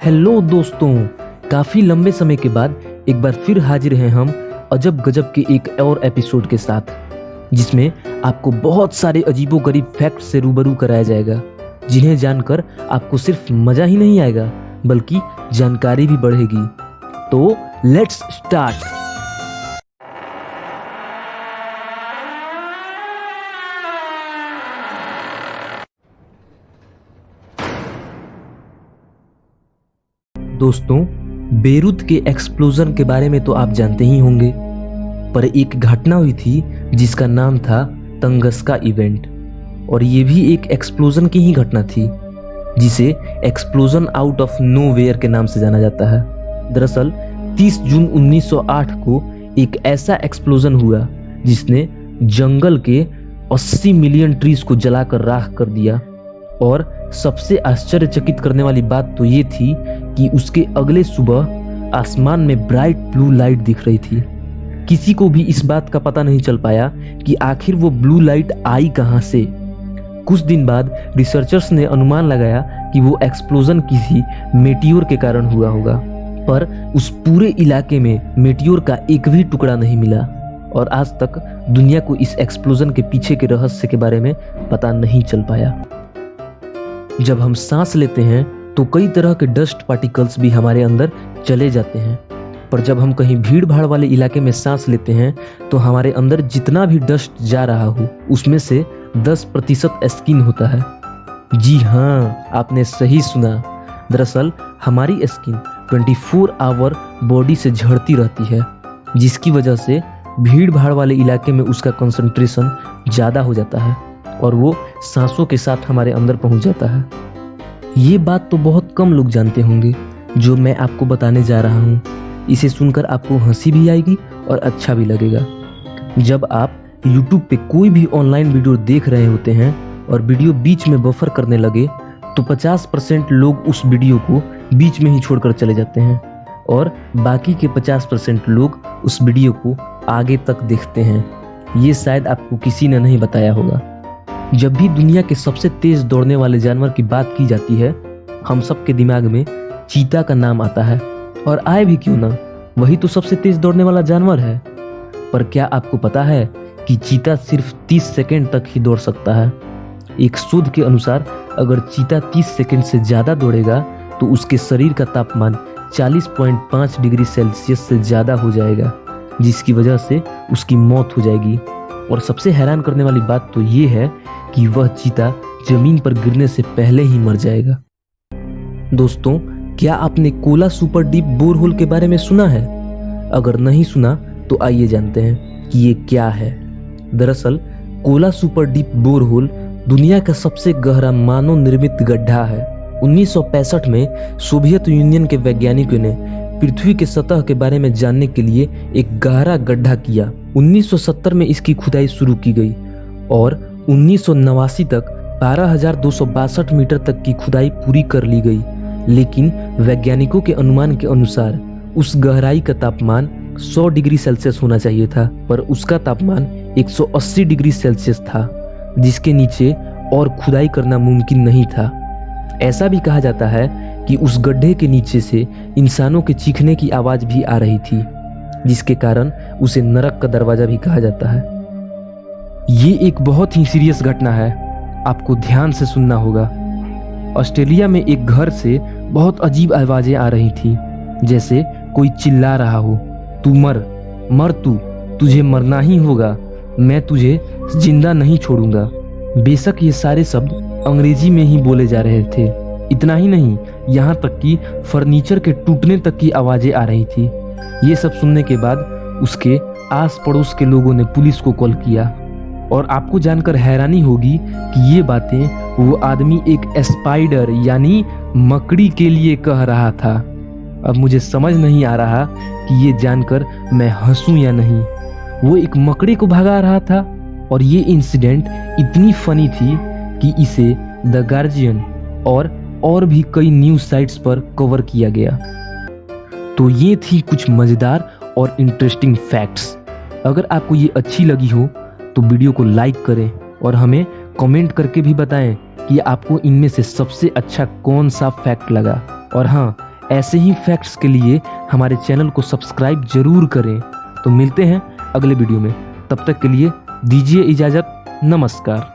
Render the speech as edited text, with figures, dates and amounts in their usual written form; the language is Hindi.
हेलो दोस्तों, काफी लंबे समय के बाद एक बार फिर हाजिर हैं हम अजब गजब के एक और एपिसोड के साथ, जिसमें आपको बहुत सारे अजीबोगरीब फैक्ट से रूबरू कराया जाएगा, जिन्हें जानकर आपको सिर्फ मजा ही नहीं आएगा बल्कि जानकारी भी बढ़ेगी। तो लेट्स स्टार्ट। दोस्तों, बेरूत के एक्सप्लोजन के बारे में तो आप जानते ही होंगे, पर एक घटना हुई थी जिसका नाम था तंगस्का इवेंट, और ये भी एक एक्सप्लोजन की ही घटना थी जिसे एक्सप्लोजन आउट ऑफ नोवेयर के नाम से जाना जाता है। दरअसल 30 जून 1908 को एक ऐसा एक्सप्लोजन हुआ जिसने जंगल के 80 मिलियन ट्रीज को जलाकर राख कर दिया। और सबसे आश्चर्यचकित करने वाली बात तो ये थी कि उसके अगले सुबह आसमान में ब्राइट ब्लू लाइट दिख रही थी। किसी को भी इस बात का पता नहीं चल पाया कि आखिर वो ब्लू लाइट आई कहां से। कुछ दिन बाद रिसर्चर्स ने अनुमान लगाया कि वो एक्सप्लोजन किसी मेटियोर के कारण हुआ होगा, पर उस पूरे इलाके में मेटियोर का एक भी टुकड़ा नहीं मिला, और आज तक दुनिया को इस एक्सप्लोजन के पीछे के रहस्य के बारे में पता नहीं चल पाया। जब हम सांस लेते हैं तो कई तरह के डस्ट पार्टिकल्स भी हमारे अंदर चले जाते हैं, पर जब हम कहीं भीड़ भाड़ वाले इलाके में सांस लेते हैं तो हमारे अंदर जितना भी डस्ट जा रहा हो उसमें से 10% स्किन होता है। जी हाँ, आपने सही सुना। दरअसल हमारी स्किन 24 आवर बॉडी से झड़ती रहती है, जिसकी वजह से भीड़ भाड़ वाले इलाके में उसका कंसंट्रेशन ज़्यादा हो जाता है और वो सांसों के साथ हमारे अंदर पहुंच जाता है। ये बात तो बहुत कम लोग जानते होंगे जो मैं आपको बताने जा रहा हूँ। इसे सुनकर आपको हंसी भी आएगी और अच्छा भी लगेगा। जब आप YouTube पे कोई भी ऑनलाइन वीडियो देख रहे होते हैं और वीडियो बीच में बफर करने लगे तो 50% लोग उस वीडियो को बीच में ही छोड़कर चले जाते हैं और बाकी के 50% लोग उस वीडियो को आगे तक देखते हैं। ये शायद आपको किसी ने नहीं बताया होगा। जब भी दुनिया के सबसे तेज दौड़ने वाले जानवर की बात की जाती है, हम सबके दिमाग में चीता का नाम आता है, और आए भी क्यों ना, वही तो सबसे तेज दौड़ने वाला जानवर है। पर क्या आपको पता है कि चीता सिर्फ 30 सेकंड तक ही दौड़ सकता है। एक शोध के अनुसार अगर चीता 30 सेकंड से ज्यादा दौड़ेगा तो उसके शरीर का तापमान 40.5 डिग्री सेल्सियस से ज्यादा हो जाएगा, जिसकी वजह से उसकी मौत हो जाएगी। और सबसे हैरान करने वाली बात तो ये है कि वह चीता जमीन पर गिरने से पहले ही मर जाएगा। दोस्तों, क्या आपने कोला सुपर डीप बोरहोल के बारे में सुना है? अगर नहीं सुना तो आइए जानते हैं कि ये क्या है। दरअसल कोला सुपर डीप बोरहोल दुनिया का सबसे गहरा मानव निर्मित गड्ढा है। 1965 में सोवियत यूनियन के वैज्ञानिकों ने पृथ्वी के सतह के बारे में जानने के लिए एक गहरा गड्ढा किया। 1970 में इसकी खुदाई शुरू की गई और 1989 तक 12,262 मीटर तक की खुदाई पूरी कर ली गई। लेकिन वैज्ञानिकों के अनुमान के अनुसार उस गहराई का तापमान 100 डिग्री सेल्सियस होना चाहिए था, पर उसका तापमान 180 डिग्री सेल्सियस था, जिसके नीचे और खुदाई करना मुमकिन नहीं था। ऐसा भी कहा जाता है कि उस गड्ढे के नीचे से इंसानों के चीखने की आवाज भी आ रही थी, जिसके कारण उसे नरक का दरवाजा भी कहा जाता है। ये एक बहुत ही सीरियस घटना है, आपको ध्यान से सुनना होगा। ऑस्ट्रेलिया में एक घर से बहुत अजीब आवाजें आ रही थी, जैसे कोई चिल्ला रहा हो, तू मर मर, तुझे मरना ही होगा, मैं तुझे जिंदा नहीं छोड़ूंगा। बेशक ये सारे शब्द अंग्रेजी में ही बोले जा रहे थे। इतना ही नहीं, यहाँ तक कि फर्नीचर के टूटने तक की आवाजें आ रही थी। ये सब सुनने के बाद उसके आस पड़ोस के लोगों ने पुलिस को कॉल किया, और आपको जानकर हैरानी होगी कि ये बातें वो आदमी एक स्पाइडर यानी मकड़ी के लिए कह रहा था। अब मुझे समझ नहीं आ रहा कि ये जानकर मैं हंसूं या नहीं। वो एक मकड़ी को भगा रहा था, और ये इंसिडेंट इतनी फनी थी कि इसे द गार्जियन और भी कई न्यूज साइट्स पर कवर किया गया। तो ये थी कुछ मजेदार और इंटरेस्टिंग फैक्ट्स। अगर आपको ये अच्छी लगी हो तो वीडियो को लाइक करें और हमें कमेंट करके भी बताएं कि आपको इनमें से सबसे अच्छा कौन सा फैक्ट लगा। और हाँ, ऐसे ही फैक्ट्स के लिए हमारे चैनल को सब्सक्राइब जरूर करें। तो मिलते हैं अगले वीडियो में, तब तक के लिए दीजिए इजाज़त, नमस्कार।